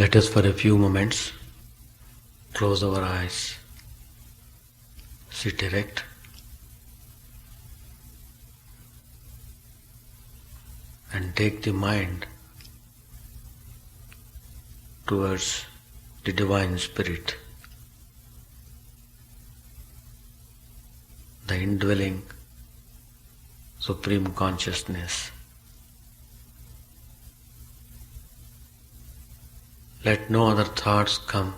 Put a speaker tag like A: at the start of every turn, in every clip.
A: Let us for a few moments close our eyes, sit erect, and take the mind towards the Divine Spirit, the indwelling Supreme Consciousness. Let no other thoughts come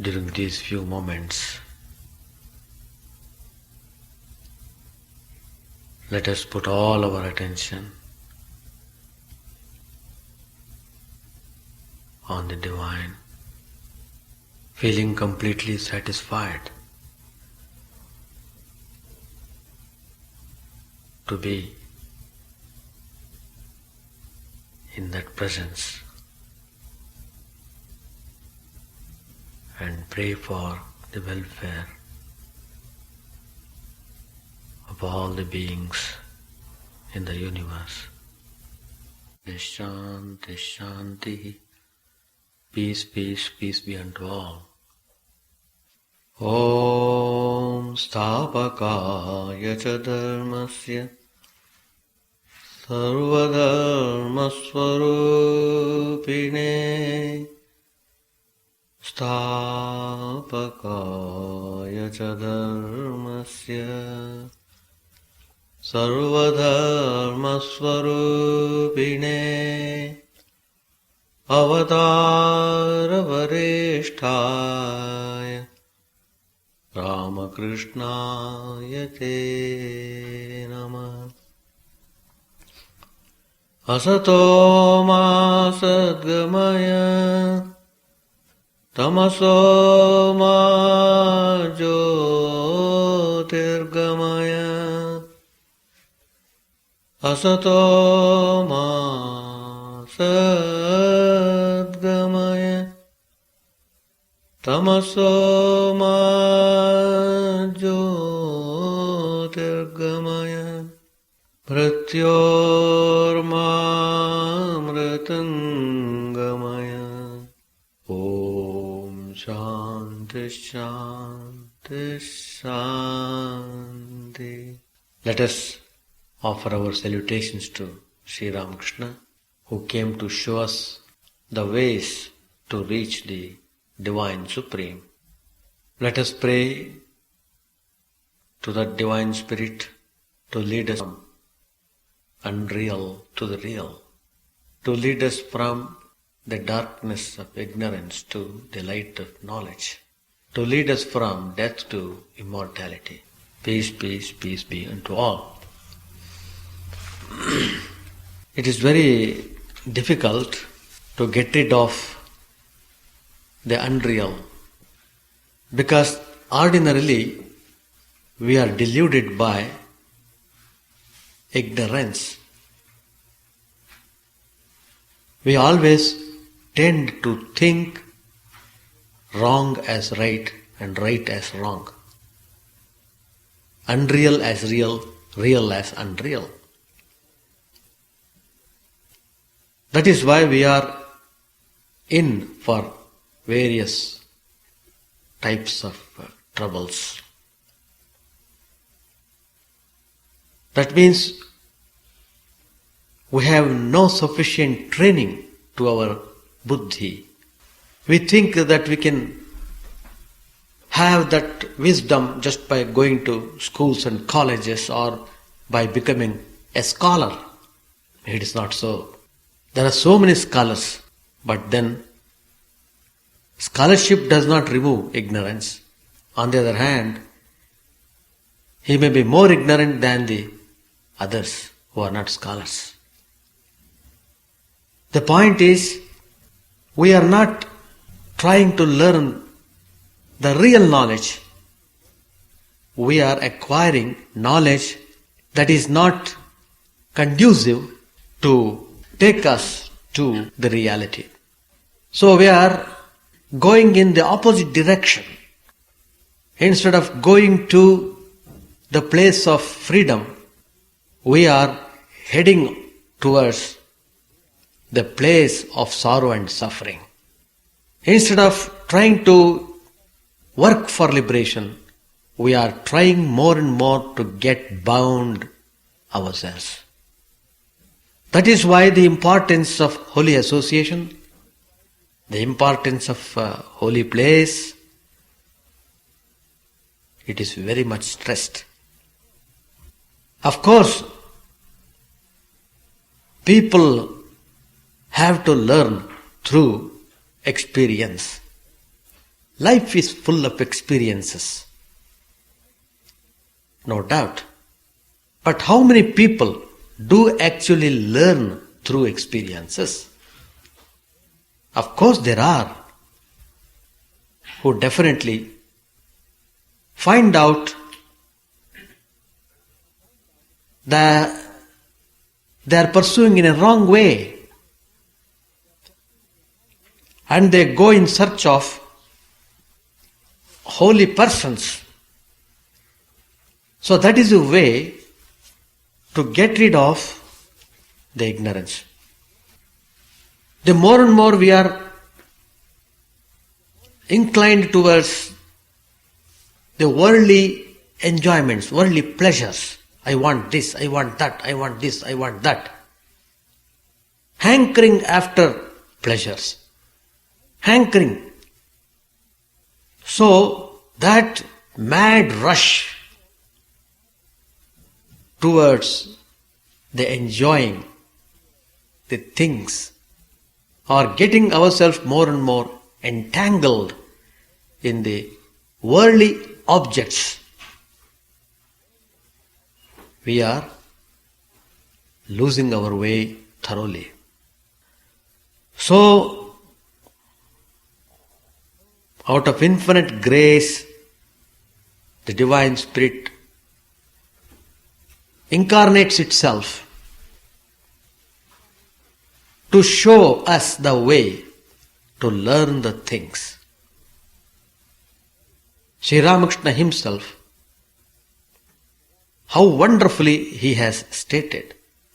A: during these few moments. Let us put all our attention on the Divine, feeling completely satisfied to be in that presence, and pray for the welfare of all the beings in the universe. Shanti, Shanti, peace, peace, peace be unto all. Om Sthapakaya cha dharmasya Sarvadharmasvarupine Sthapakaya cha dharmasya Sarvadharmasvarupine Avataravariष्ठाय Ramakrishna Te Namah. Asato ma sadgamaya Tamaso ma jyotirgamaya Asato ma sadgamaya Tamaso ma jyotirgamaya Pratyormamritangamaya. Om Shanti Shanti Shanti. Let us offer our salutations to Sri Ramakrishna, who came to show us the ways to reach the Divine Supreme. Let us pray to that Divine Spirit to lead us from unreal to the real, to lead us from the darkness of ignorance to the light of knowledge, to lead us from death to immortality. Peace, peace, peace be unto all. It is very difficult to get rid of the unreal, because ordinarily we are deluded by ignorance. We always tend to think wrong as right and right as wrong, unreal as real, real as unreal. That is why we are in for various types of troubles. That means we have no sufficient training to our buddhi. We think that we can have that wisdom just by going to schools and colleges or by becoming a scholar. It is not so. There are so many scholars, but then scholarship does not remove ignorance. On the other hand, he may be more ignorant than the others who are not scholars. The point is, we are not trying to learn the real knowledge. We are acquiring knowledge that is not conducive to take us to the reality. So we are going in the opposite direction. Instead of going to the place of freedom, we are heading towards the place of sorrow and suffering. Instead of trying to work for liberation, we are trying more and more to get bound ourselves. That is why the importance of holy association, the importance of holy place, it is very much stressed. Of course, people have to learn through experience. Life is full of experiences, no doubt. But how many people do actually learn through experiences? Of course there are who definitely find out that they are pursuing in a wrong way, and they go in search of holy persons. So that is a way to get rid of the ignorance. The more and more we are inclined towards the worldly enjoyments, worldly pleasures. I want this, I want that, I want this, I want that. Hankering after pleasures. Hankering. So that mad rush towards the enjoying the things, or getting ourselves more and more entangled in the worldly objects, we are losing our way thoroughly. So, out of infinite grace, the Divine Spirit incarnates itself to show us the way to learn the things. Sri Ramakrishna himself, how wonderfully he has stated,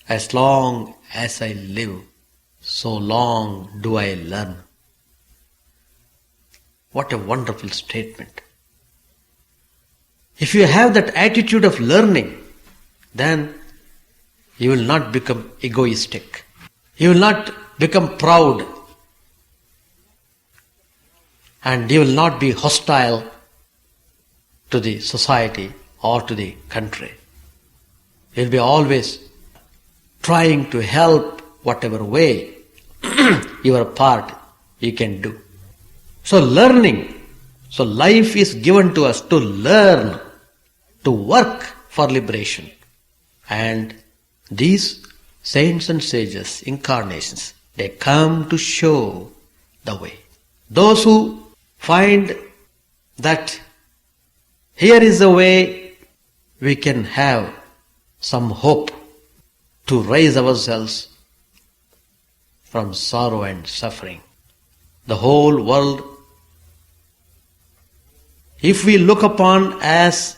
A: as long as I live, so long do I learn. What a wonderful statement. If you have that attitude of learning, then you will not become egoistic. You will not become proud, and you will not be hostile to the society or to the country. You will be always trying to help whatever way your part you can do. So learning, so life is given to us to learn, to work for liberation. And these saints and sages, incarnations, they come to show the way. Those who find that here is a way we can have some hope to raise ourselves from sorrow and suffering. The whole world, if we look upon as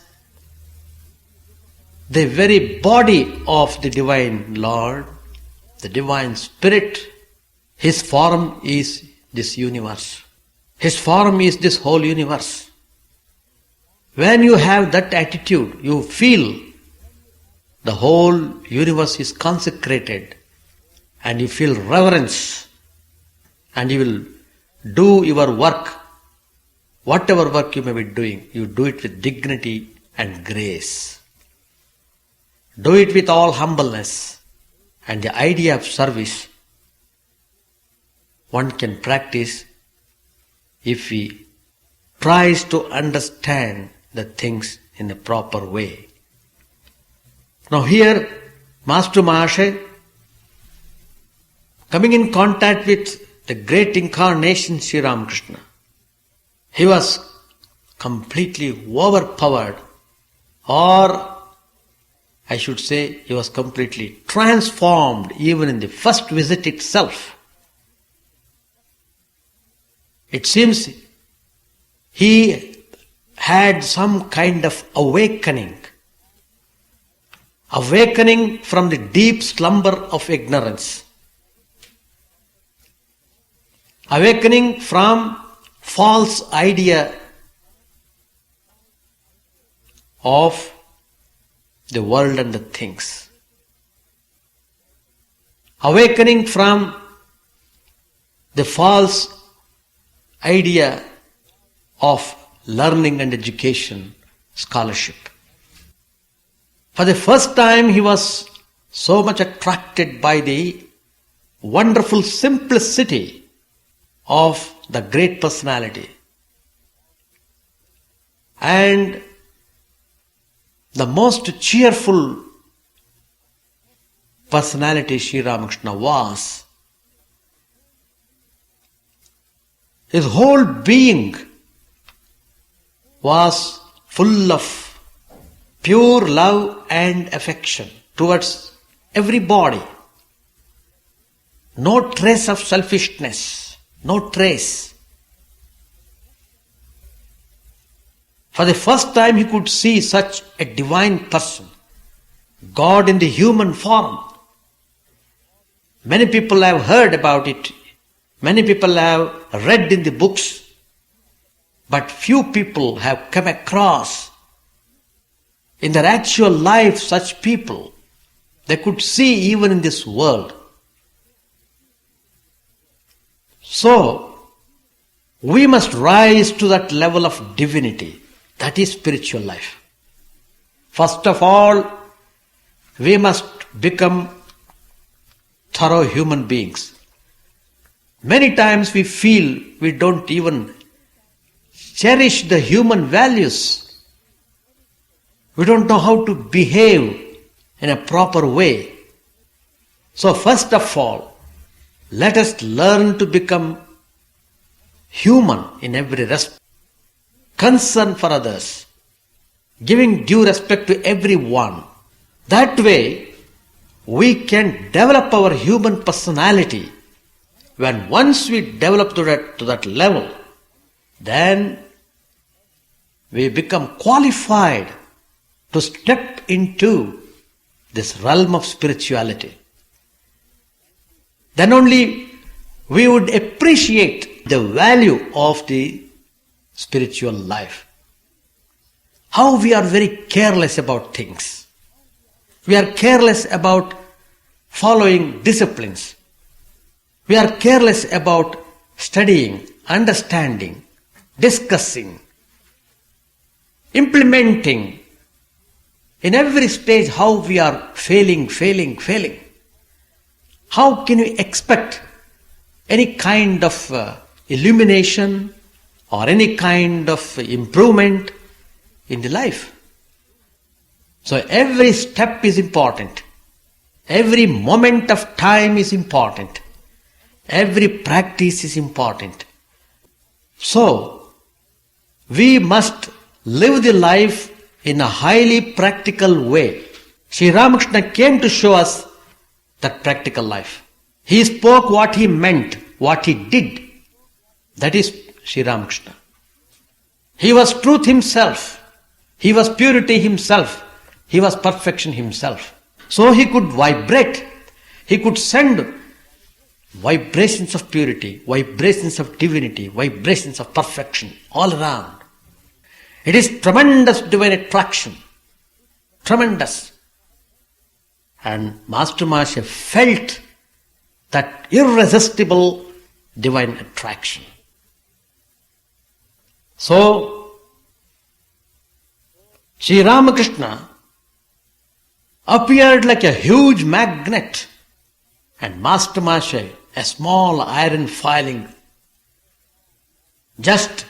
A: the very body of the Divine Lord, the Divine Spirit, His form is this universe. His form is this whole universe. When you have that attitude, you feel the whole universe is consecrated, and you feel reverence, and you will do your work. Whatever work you may be doing, you do it with dignity and grace. Do it with all humbleness, and the idea of service one can practice if he tries to understand the things in a proper way. Now here, Master Mahashay, coming in contact with the great incarnation Sri Ramakrishna, he was completely overpowered, or I should say he was completely transformed even in the first visit itself. It seems he had some kind of awakening from the deep slumber of ignorance. awakening from false idea of the world and the things, awakening from the false idea of learning and education, scholarship. For the first time, he was so much attracted by the wonderful simplicity of the great personality. And the most cheerful personality Sri Ramakrishna was. His whole being was full of pure love and affection towards everybody. No trace of selfishness, no trace. For the first time he could see such a divine person, God in the human form. Many people have heard about it, many people have read in the books, but few people have come across in their actual life such people they could see even in this world. So, we must rise to that level of divinity. That is spiritual life. First of all, we must become thorough human beings. Many times we feel we don't even cherish the human values. We don't know how to behave in a proper way. So first of all, let us learn to become human in every respect. Concern for others, giving due respect to everyone. That way, we can develop our human personality. When once we develop to that level, then we become qualified to step into this realm of spirituality. Then only we would appreciate the value of the spiritual life. How we are very careless about things. We are careless about following disciplines. We are careless about studying, understanding, discussing, implementing. In every stage, how we are failing. How can we expect any kind of illumination or any kind of improvement in the life? So every step is important. Every moment of time is important. Every practice is important. So, we must live the life in a highly practical way. Sri Ramakrishna came to show us that practical life. He spoke what he meant, what he did. That is Sri Ramakrishna. He was truth himself. He was purity himself. He was perfection himself. So he could vibrate. He could send vibrations of purity, vibrations of divinity, vibrations of perfection all around. It is tremendous divine attraction. Tremendous. And Master Masha felt that irresistible divine attraction. So, Sri Ramakrishna appeared like a huge magnet and Master Masha a small iron filing just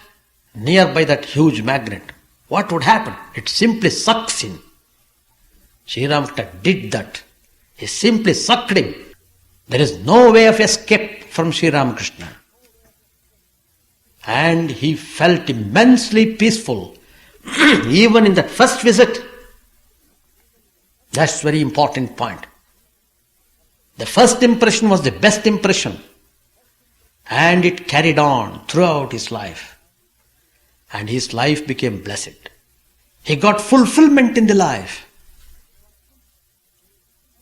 A: nearby that huge magnet. What would happen? It simply sucks in. Sri Ramakrishna did that. He simply sucked him. There is no way of escape from Sri Ramakrishna. And he felt immensely peaceful even in that first visit. That's very important point. The first impression was the best impression, and it carried on throughout his life. And his life became blessed. He got fulfillment in the life.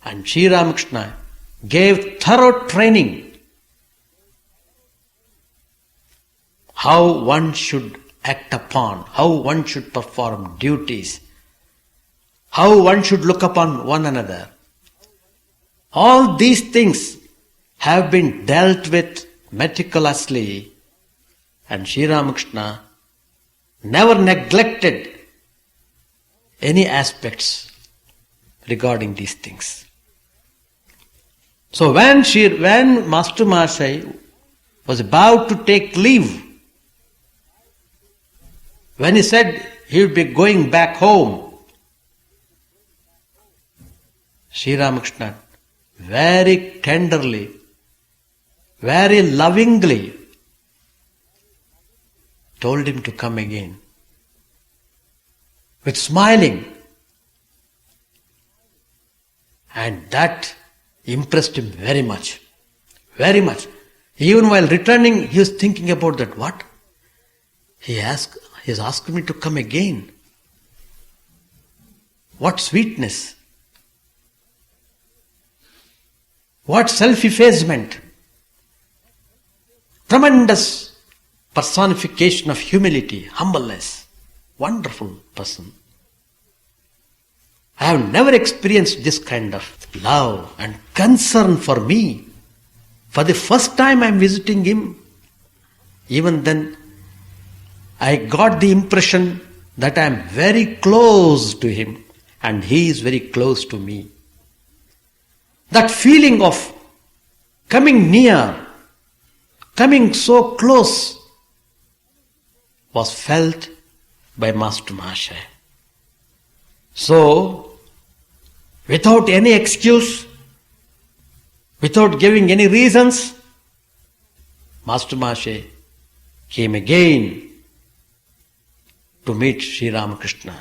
A: And Sri Ramakrishna gave thorough training how one should act upon, how one should perform duties, how one should look upon one another. All these things have been dealt with meticulously, and Sri Ramakrishna never neglected any aspects regarding these things. So when Master Mahashaya was about to take leave, when he said he would be going back home, Sri Ramakrishna very tenderly, very lovingly told him to come again, with smiling. And that impressed him very much, very much. Even while returning, he was thinking about that. What? He has asked me to come again. What sweetness! What self-effacement! Tremendous personification of humility, humbleness. Wonderful person. I have never experienced this kind of love and concern for me. For the first time I am visiting him, even then I got the impression that I am very close to him and he is very close to me. That feeling of coming near, coming so close, was felt by Master Mahashaya. So, without any excuse, without giving any reasons, Master Mahashaya came again to meet Sri Ramakrishna.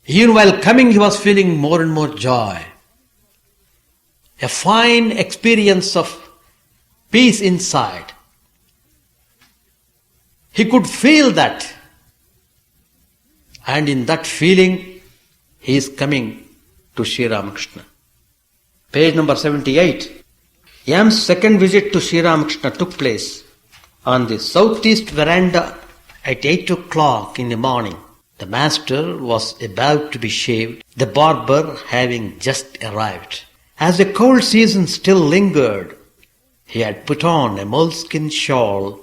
A: Even while coming, he was feeling more and more joy. A fine experience of peace inside. He could feel that. And in that feeling, he is coming to Sri Ramakrishna. Page number 78. Yam's second visit to Sri Ramakrishna took place on the southeast veranda at 8 o'clock in the morning. The master was about to be shaved, the barber having just arrived. As the cold season still lingered, he had put on a moleskin shawl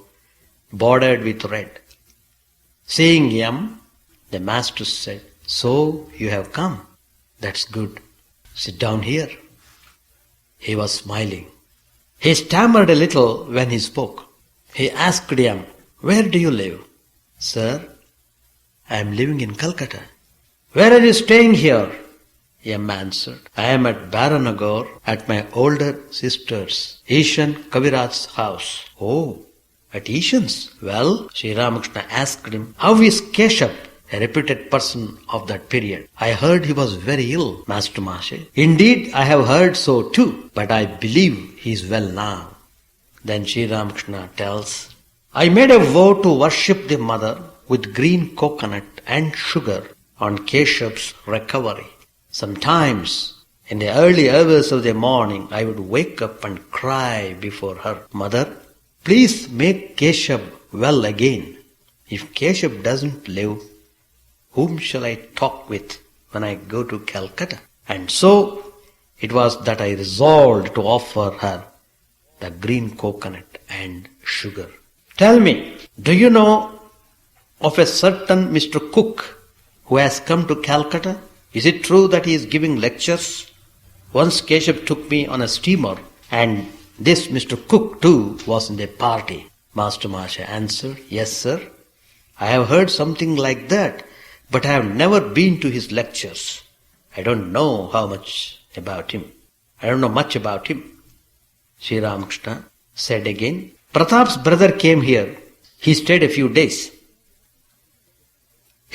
A: bordered with red. Seeing Yam, the master said, "So you have come. That's good. Sit down here." He was smiling. He stammered a little when he spoke. He asked Yam, "Where do you live?" "Sir, I am living in Calcutta." "Where are you staying here?" Yam answered, "I am at Baranagar at my older sister's, Ishan Kaviraj's house." "Oh, at Ishan's? Well," Sri Ramakrishna asked him, "how is Keshap, a reputed person of that period?" "I heard he was very ill, Master Mahashaya." "Indeed, I have heard so too, but I believe he is well now." Then Sri Ramakrishna tells, "I made a vow to worship the mother with green coconut and sugar on Keshap's recovery. Sometimes, in the early hours of the morning, I would wake up and cry before her, 'Mother, please make Keshap well again. If Keshap doesn't live, whom shall I talk with when I go to Calcutta?' And so it was that I resolved to offer her the green coconut and sugar. Tell me, do you know of a certain Mr. Cook who has come to Calcutta? Is it true that he is giving lectures? Once Keshap took me on a steamer, and this Mr. Cook too was in the party." Master Mahashaya answered, "Yes, sir. I have heard something like that, but I have never been to his lectures. I don't know much about him. Sri Ramakrishna said again, "Pratap's brother came here. He stayed a few days.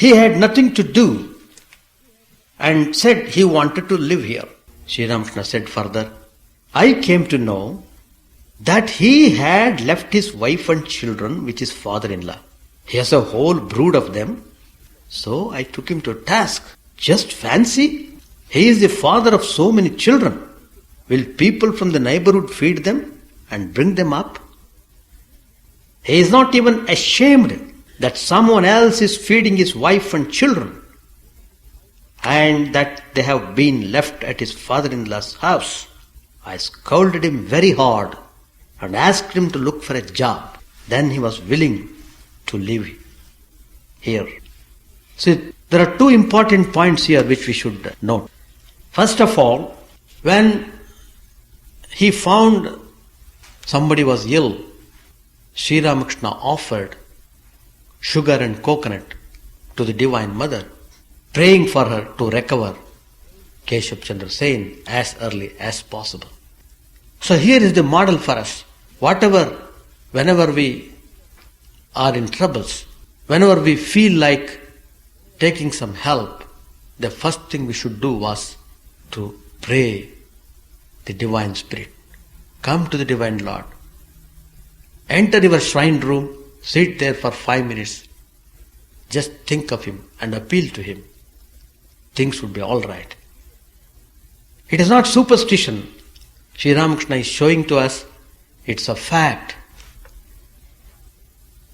A: He had nothing to do and said he wanted to live here." Sri Ramakrishna said further, "I came to know that he had left his wife and children with his father-in-law. He has a whole brood of them. So I took him to task. Just fancy, he is the father of so many children. Will people from the neighborhood feed them and bring them up? He is not even ashamed that someone else is feeding his wife and children and that they have been left at his father-in-law's house. I scolded him very hard and asked him to look for a job. Then he was willing to live here. See, there are two important points here which we should note. First of all, when he found somebody was ill, Sri Ramakrishna offered sugar and coconut to the Divine Mother, praying for her to recover, Keshav Chandra Sen, as early as possible. So here is the model for us. Whenever we are in troubles, whenever we feel like taking some help, the first thing we should do was to pray the Divine Spirit. Come to the Divine Lord. Enter your shrine room, sit there for 5 minutes. Just think of Him and appeal to Him. Things would be all right. It is not superstition. Sri Ramakrishna is showing to us it's a fact.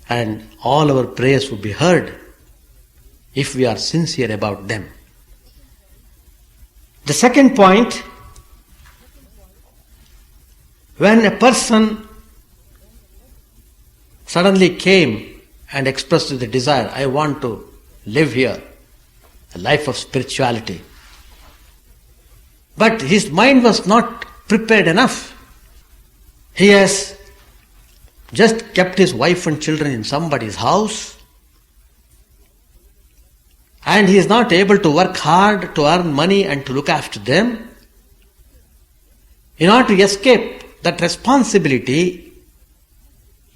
A: And all our prayers would be heard if we are sincere about them. The second point, when a person suddenly came and expressed the desire, I want to live here, a life of spirituality. But his mind was not prepared enough. He has just kept his wife and children in somebody's house, and he is not able to work hard to earn money and to look after them. In order to escape that responsibility,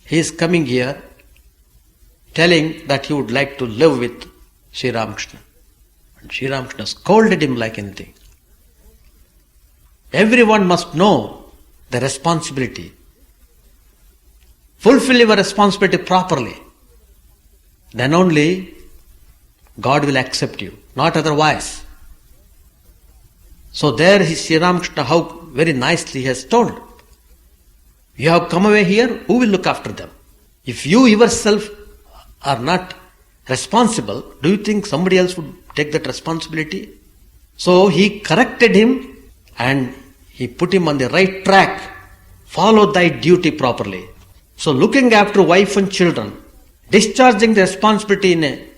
A: he is coming here telling that he would like to live with Sri Ramakrishna. And Sri Ramakrishna scolded him like anything. Everyone must know the responsibility. Fulfill your responsibility properly. Then only God will accept you, not otherwise. So there Sri Ramakrishna, how very nicely he has told. You have come away here, who will look after them? If you yourself are not responsible, do you think somebody else would take that responsibility? So he corrected him and he put him on the right track. Follow thy duty properly. So looking after wife and children, discharging the responsibility in a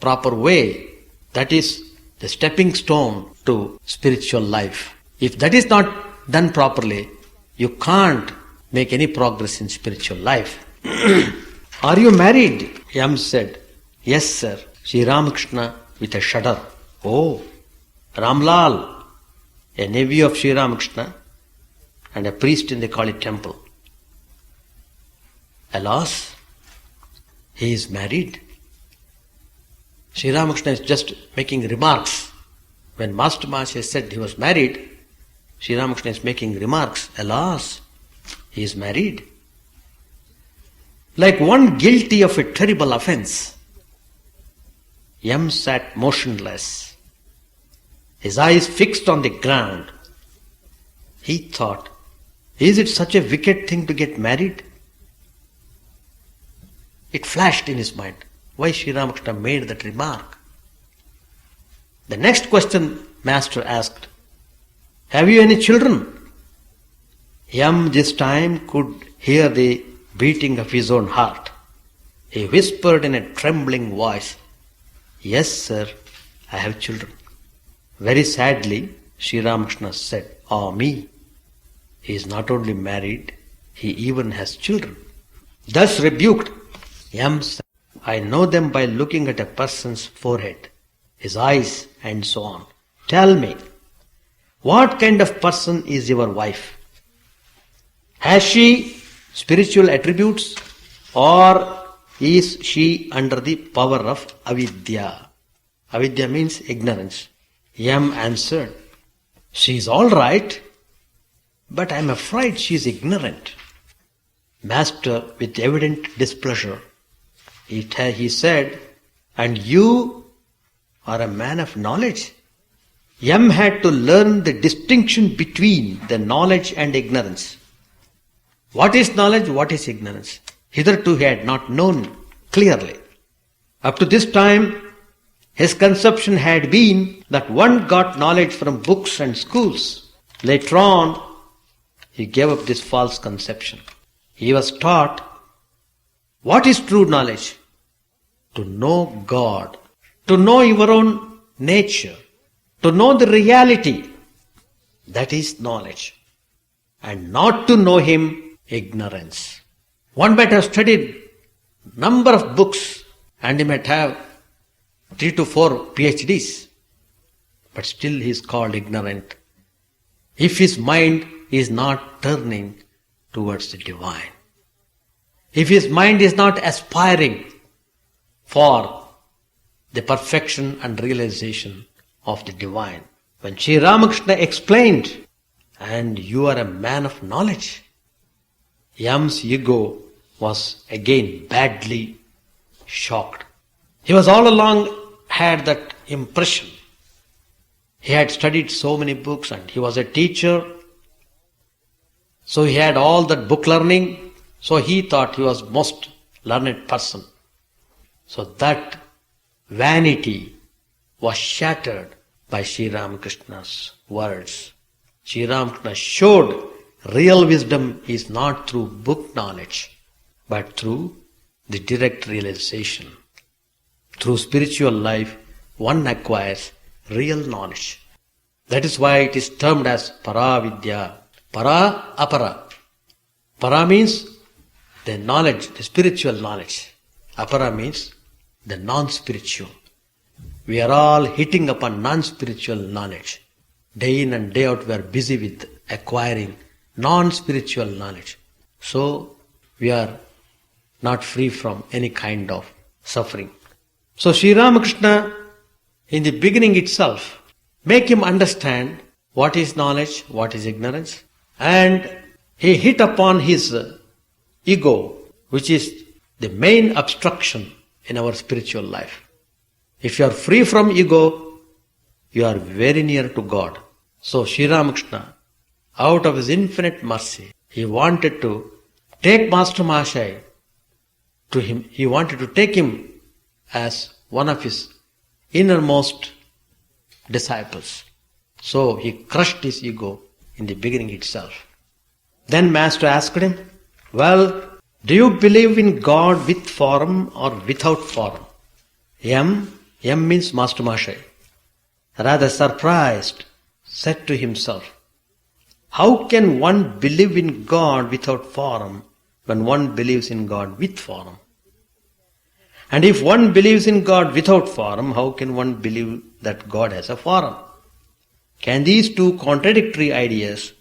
A: proper way, that is the stepping stone to spiritual life. If that is not done properly, you can't make any progress in spiritual life. Are you married? Yam said, yes sir. Sri Ramakrishna with a shudder. Oh, Ramlal, a nephew of Sri Ramakrishna and a priest in the Kali temple. Alas, he is married. Sri Ramakrishna is just making remarks. When Master Maharaj said he was married, Sri Ramakrishna is making remarks. Alas, he is married. Like one guilty of a terrible offense, Yam sat motionless, his eyes fixed on the ground. He thought, is it such a wicked thing to get married? It flashed in his mind. Why Sri Ramakrishna made that remark? The next question Master asked, have you any children? Yam this time could hear the beating of his own heart. He whispered in a trembling voice, yes sir, I have children. Very sadly, Sri Ramakrishna said, ah me, he is not only married, he even has children. Thus rebuked, Yam said, I know them by looking at a person's forehead, his eyes and so on. Tell me, what kind of person is your wife? Has she spiritual attributes or is she under the power of avidya? Avidya means ignorance. Yam answered, she is all right, but I am afraid she is ignorant. Master, with evident displeasure, he said, and you are a man of knowledge. Yam had to learn the distinction between the knowledge and ignorance. What is knowledge? What is ignorance? Hitherto he had not known clearly. Up to this time, his conception had been that one got knowledge from books and schools. Later on, he gave up this false conception. He was taught what is true knowledge? To know God, to know your own nature, to know the reality. That is knowledge. And not to know Him, ignorance. One might have studied number of books and he might have 3 to 4 PhDs, but still he is called ignorant if his mind is not turning towards the divine. If his mind is not aspiring for the perfection and realization of the divine. When Sri Ramakrishna explained, and you are a man of knowledge, Yam's ego was again badly shocked. He was all along had that impression. He had studied so many books and he was a teacher. So he had all that book learning. So he thought he was most learned person. So that vanity was shattered by Sri Ramakrishna's words. Sri Ramakrishna showed real wisdom is not through book knowledge, but through the direct realization. Through spiritual life, one acquires real knowledge. That is why it is termed as Paravidya. Para, apara. Para means the knowledge, the spiritual knowledge. Apara means the non-spiritual. We are all hitting upon non-spiritual knowledge. Day in and day out we are busy with acquiring non-spiritual knowledge. So we are not free from any kind of suffering. So Sri Ramakrishna, in the beginning itself, make him understand what is knowledge, what is ignorance. And he hit upon his ego, which is the main obstruction in our spiritual life. If you are free from ego, you are very near to God. So Sri Ramakrishna, out of his infinite mercy, he wanted to take Master Mahashaya to him. He wanted to take him as one of his innermost disciples. So he crushed his ego in the beginning itself. Then Master asked him, well, do you believe in God with form or without form? M means Master Mahashaya, rather surprised, said to himself, how can one believe in God without form when one believes in God with form? And if one believes in God without form, how can one believe that God has a form? Can these two contradictory ideas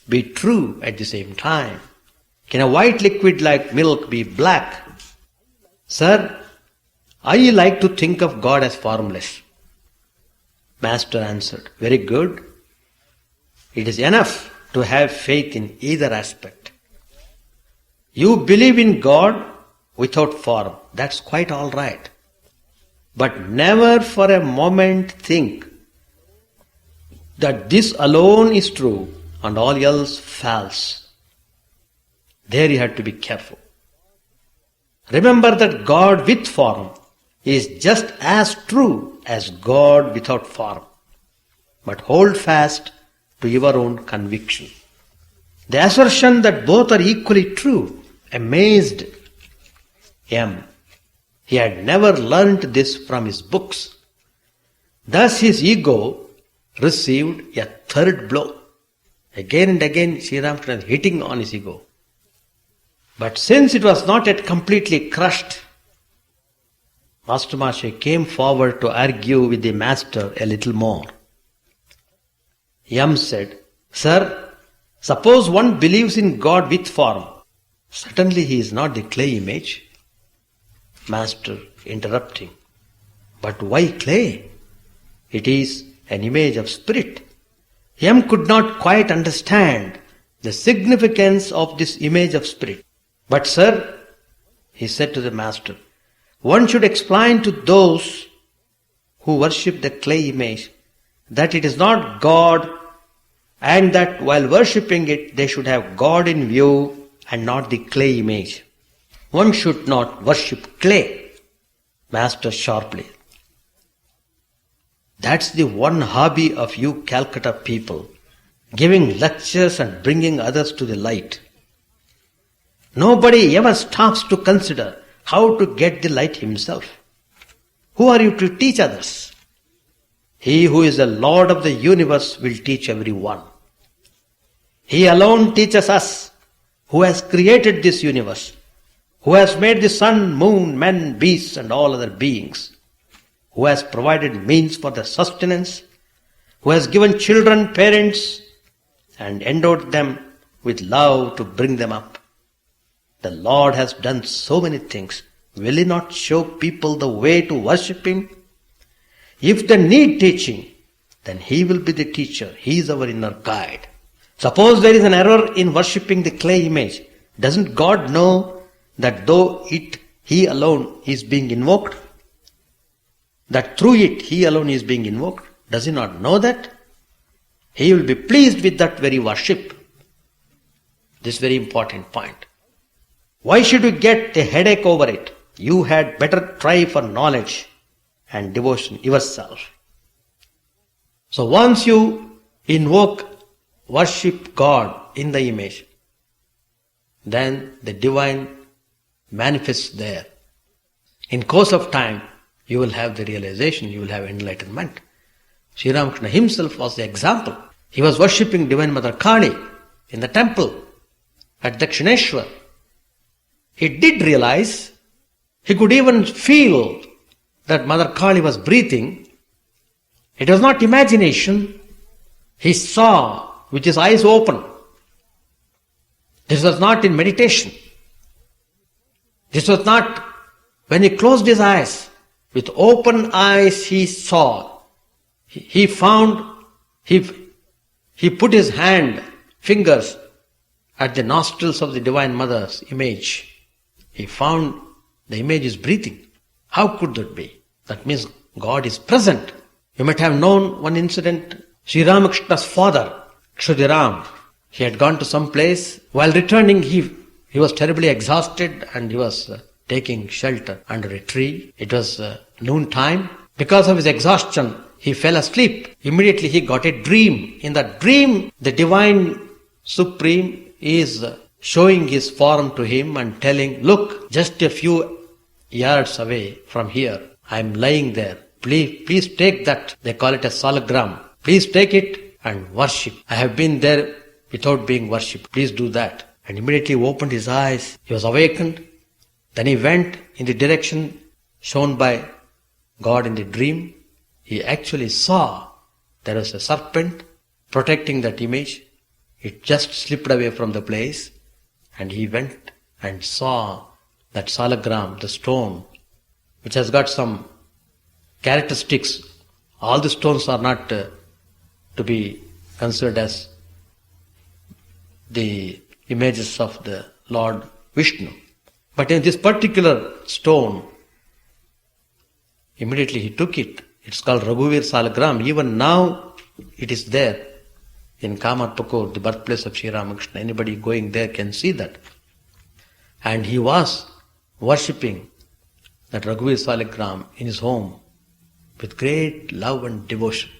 A: be true at the same time? Can a white liquid like milk be black? Sir, I like to think of God as formless. Master answered, very good. It is enough to have faith in either aspect. You believe in God without form. That's quite all right. But never for a moment think that this alone is true and all else false. There you have to be careful. Remember that God with form is just as true as God without form. But hold fast to your own conviction. The assertion that both are equally true amazed M. He had never learnt this from his books. Thus his ego received a third blow. Again and again Sri Ramakrishna is hitting on his ego. But since it was not yet completely crushed, Master Mahashaya came forward to argue with the Master a little more. Yam said, Sir, suppose one believes in God with form. Certainly he is not the clay image. Master interrupting, but why clay? It is an image of spirit. Yam could not quite understand the significance of this image of spirit. But sir, he said to the Master, one should explain to those who worship the clay image that it is not God, and that while worshipping it they should have God in view and not the clay image. One should not worship clay. Master sharply. That's the one hobby of you Calcutta people, giving lectures and bringing others to the light. Nobody ever stops to consider how to get the light himself. Who are you to teach others? He who is the Lord of the universe will teach everyone. He alone teaches us, who has created this universe, who has made the sun, moon, men, beasts and all other beings, who has provided means for their sustenance, who has given children parents and endowed them with love to bring them up. The Lord has done so many things. Will He not show people the way to worship Him? If they need teaching, then He will be the teacher. He is our inner guide. Suppose there is an error in worshipping the clay image. Doesn't God know that though He alone is being invoked, that through it He alone is being invoked? Does He not know that? He will be pleased with that very worship. This very important point. Why should you get a headache over it? You had better try for knowledge and devotion yourself. So once you invoke, worship God in the image, then the divine manifests there. In course of time, you will have the realization, you will have enlightenment. Sri Ramakrishna himself was the example. He was worshipping Divine Mother Kali in the temple at Dakshineshwar. He did realize, he could even feel that Mother Kali was breathing. It was not imagination. He saw with his eyes open. This was not in meditation. This was not when he closed his eyes. With open eyes he saw. He found, he put his fingers at the nostrils of the Divine Mother's image. He found the image is breathing. How could that be? That means God is present. You might have known one incident. Sri Ramakrishna's father, Kshudiram, he had gone to some place. While returning, he was terribly exhausted and he was taking shelter under a tree. It was noon time. Because of his exhaustion, he fell asleep. Immediately he got a dream. In that dream, the Divine Supreme is showing His form to him and telling, look, just a few yards away from here, I am lying there. Please take that. They call it a salagram. Please take it and worship. I have been there without being worshipped. Please do that. And immediately he opened his eyes. He was awakened. Then he went in the direction shown by God in the dream. He actually saw there was a serpent protecting that image. It just slipped away from the place. And he went and saw that salagram, the stone, which has got some characteristics. All the stones are not to be considered as the images of the Lord Vishnu. But in this particular stone, immediately he took it. It's called Raghuvir Salagram. Even now it is there in Kamarpukur, the birthplace of Sri Ramakrishna. Anybody going there can see that. And he was worshipping that Raghuvir Salagram in his home with great love and devotion.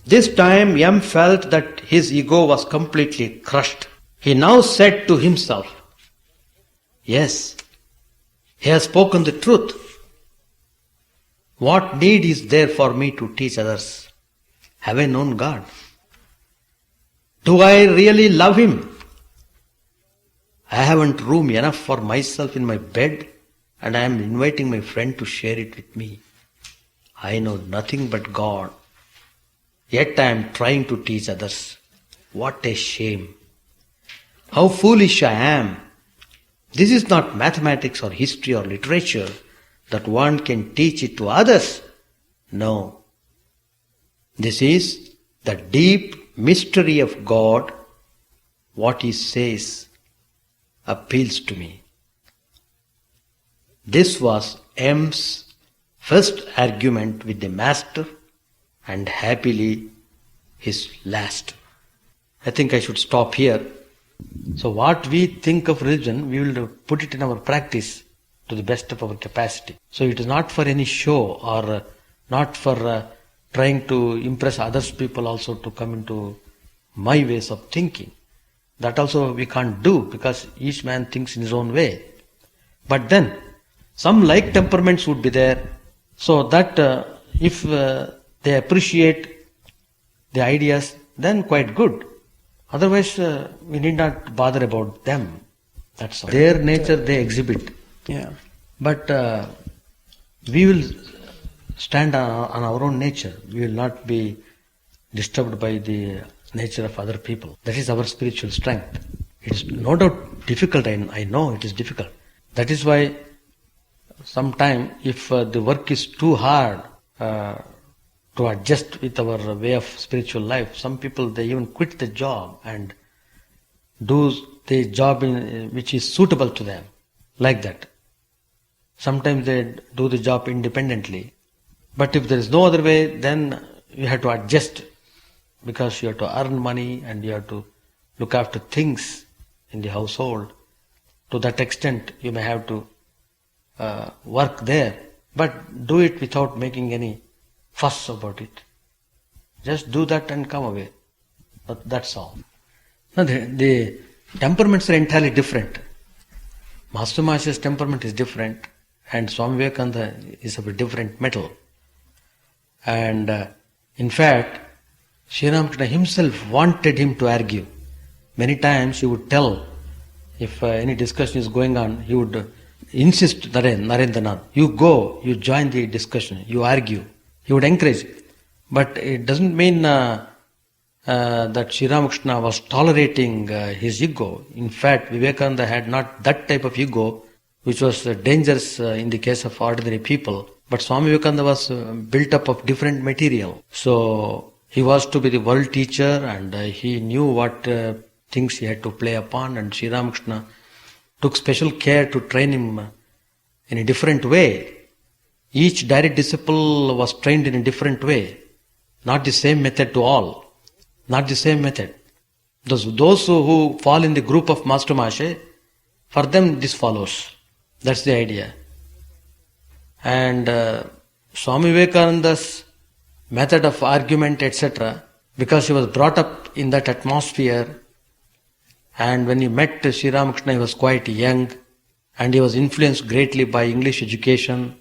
A: This time Yam felt that his ego was completely crushed. He now said to himself, yes, he has spoken the truth. What need is there for me to teach others? Have I known God? Do I really love Him? I haven't room enough for myself in my bed, and I am inviting my friend to share it with me. I know nothing but God, yet I am trying to teach others. What a shame! How foolish I am! This is not mathematics or history or literature that one can teach it to others. No. This is the deep mystery of God. What He says appeals to me. This was M's first argument with the Master, and happily his last. I think I should stop here. So what we think of religion, we will put it in our practice. to the best of our capacity. So it is not for any show or not for trying to impress others people also to come into my ways of thinking. That also we can't do because each man thinks in his own way. But then some like temperaments would be there, so that if they appreciate the ideas, then quite good. Otherwise, we need not bother about them. That's all. Their nature they exhibit.
B: Yeah.
A: But we will stand on our own nature. We will not be disturbed by the nature of other people. That is our spiritual strength. It is no doubt difficult. I know it is difficult. That is why sometimes if the work is too hard to adjust with our way of spiritual life, some people they even quit the job and do the job which is suitable to them, like that. Sometimes they do the job independently. But if there is no other way, then you have to adjust, because you have to earn money and you have to look after things in the household. To that extent, you may have to work there, but do it without making any fuss about it. Just do that and come away. That's all. Now, the temperaments are entirely different. Master Maharaj's temperament is different, and Swami Vivekananda is of a different metal. And in fact, Sri Ramakrishna himself wanted him to argue. Many times he would tell, if any discussion is going on, he would insist, Narendranath, you go, you join the discussion, you argue. He would encourage. But it doesn't mean that Sri Ramakrishna was tolerating his ego. In fact, Vivekananda had not that type of ego, which was dangerous in the case of ordinary people. But Swami Vivekananda was built up of different material. So he was to be the world teacher, and he knew what things he had to play upon, and Sri Ramakrishna took special care to train him in a different way. Each direct disciple was trained in a different way. Not the same method to all. Not the same method. Those who fall in the group of Master Maharaj, for them this follows. That's the idea. And Swami Vivekananda's method of argument, etc., because he was brought up in that atmosphere, and when he met Sri Ramakrishna, he was quite young, and he was influenced greatly by English education,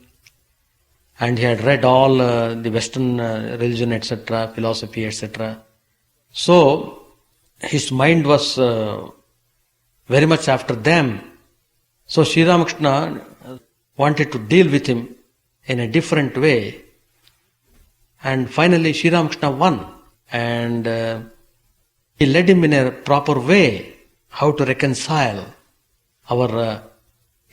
A: and he had read all the Western religion, etc., philosophy, etc. So his mind was very much after them. So Sri Ramakrishna wanted to deal with him in a different way. And finally Sri Ramakrishna won. And he led him in a proper way, how to reconcile our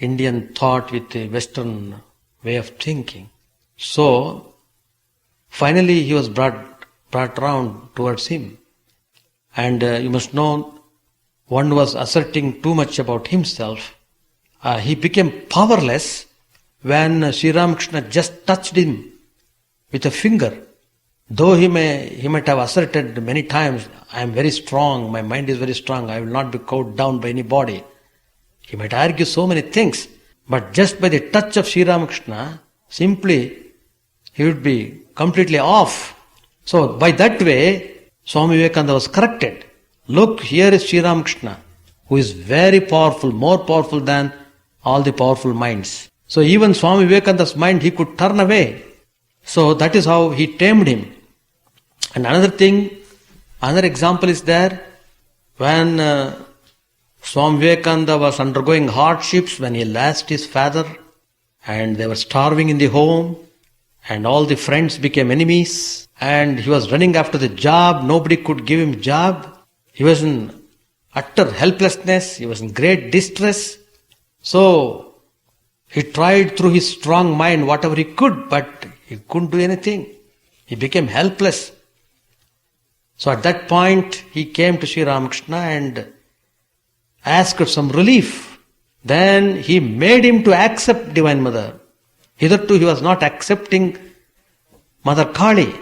A: Indian thought with the Western way of thinking. So finally he was brought round towards him. And you must know, one was asserting too much about himself. He became powerless when Sri Ramakrishna just touched him with a finger. Though he might have asserted many times, I am very strong, my mind is very strong, I will not be cowed down by anybody. He might argue so many things, but just by the touch of Sri Ramakrishna, simply he would be completely off. So by that way, Swami Vivekananda was corrected. Look, here is Sri Ramakrishna, who is very powerful, more powerful than all the powerful minds. So even Swami Vivekananda's mind he could turn away. So that is how he tamed him. And another example is there, when Swami Vivekananda was undergoing hardships, when he lost his father, and they were starving in the home, and all the friends became enemies, and he was running after the job, nobody could give him job. He was in utter helplessness, he was in great distress. So he tried through his strong mind whatever he could, but he couldn't do anything. He became helpless. So at that point he came to Sri Ramakrishna and asked for some relief. Then he made him to accept Divine Mother. Hitherto he was not accepting Mother Kali.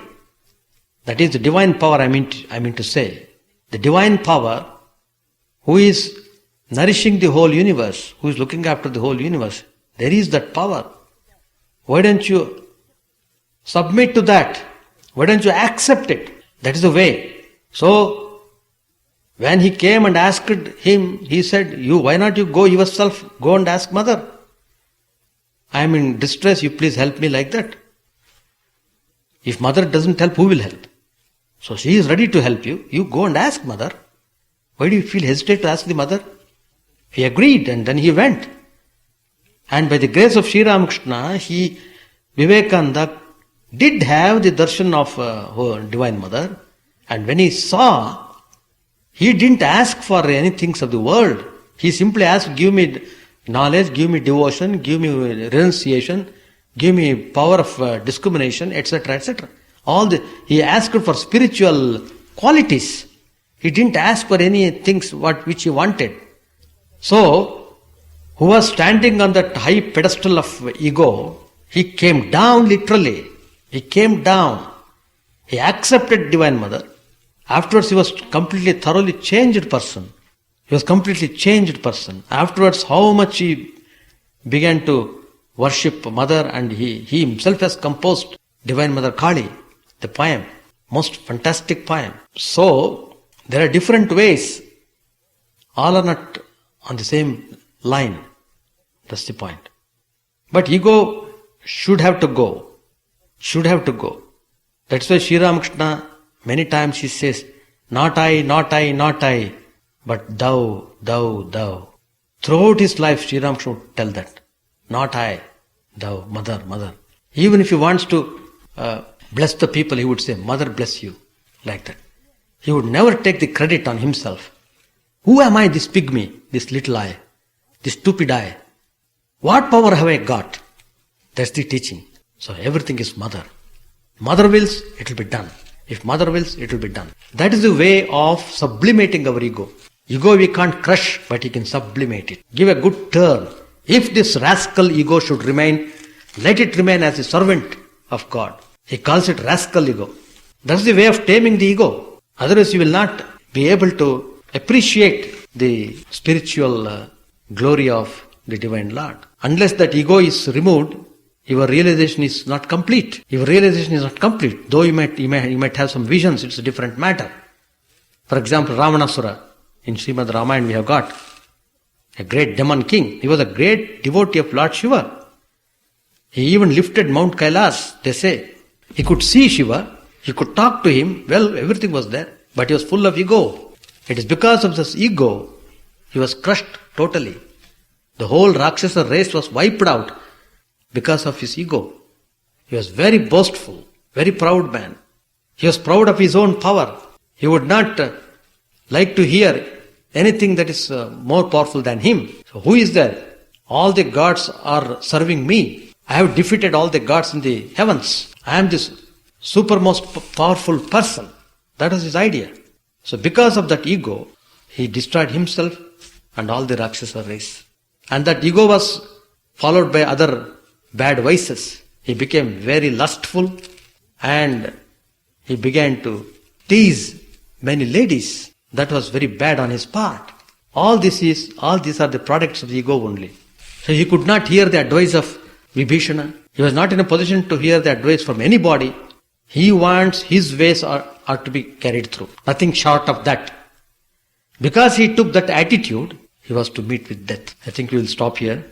A: That is the divine power I mean to say. The divine power who is nourishing the whole universe, who is looking after the whole universe. There is that power. Why don't you submit to that? Why don't you accept it? That is the way. So, when he came and asked him, he said, why not you go yourself, go and ask mother. I am in distress, you please help me, like that. If mother doesn't help, who will help? So she is ready to help you. You go and ask mother. Why do you feel hesitate to ask the mother? He agreed and then he went. And by the grace of Sri Ramakrishna, Vivekananda did have the darshan of her Divine Mother. And when he saw, he didn't ask for any things of the world. He simply asked, give me knowledge, give me devotion, give me renunciation, give me power of discrimination, etc., etc. He asked for spiritual qualities. He didn't ask for any things which he wanted. So, who was standing on that high pedestal of ego, he came down literally. He came down. He accepted Divine Mother. Afterwards, he was completely, thoroughly changed person. He was completely changed person. Afterwards, how much he began to worship Mother, and he himself has composed Divine Mother Kali, the poem. Most fantastic poem. So, there are different ways. All are not on the same line. That's the point. But ego should have to go. Should have to go. That's why Sri Ramakrishna, many times he says, not I, not I, not I, but thou, thou, thou. Throughout his life, Sri Ramakrishna would tell that. Not I, thou, mother, mother. Even if he wants to bless the people, he would say, mother bless you. Like that. He would never take the credit on himself. Who am I, this pygmy, this little I, this stupid I? What power have I got? That's the teaching. So everything is mother. Mother wills, it will be done. If mother wills, it will be done. That is the way of sublimating our ego. Ego we can't crush, but you can sublimate it. Give a good turn. If this rascal ego should remain, let it remain as a servant of God. He calls it rascal ego. That's the way of taming the ego. Otherwise you will not be able to appreciate the spiritual glory of the Divine Lord. Unless that ego is removed, your realization is not complete. Your realization is not complete. Though you might have some visions, it's a different matter. For example, Ravanasura, in Srimad Ramayana we have got a great demon king. He was a great devotee of Lord Shiva. He even lifted Mount Kailas, they say. He could see Shiva, he could talk to him, well, everything was there. But he was full of ego. It is because of this ego, he was crushed totally. The whole Rakshasa race was wiped out because of his ego. He was very boastful, very proud man. He was proud of his own power. He would not like to hear anything that is more powerful than him. So who is there? All the gods are serving me. I have defeated all the gods in the heavens. I am this supermost powerful person. That was his idea. So because of that ego, he destroyed himself and all the Rakshasa race. And that ego was followed by other bad vices. He became very lustful and he began to tease many ladies. That was very bad on his part. All these are the products of the ego only. So he could not hear the advice of Vibhishana. He was not in a position to hear the advice from anybody. He wants his ways are to be carried through. Nothing short of that. Because he took that attitude, he was to meet with death. I think we will stop here.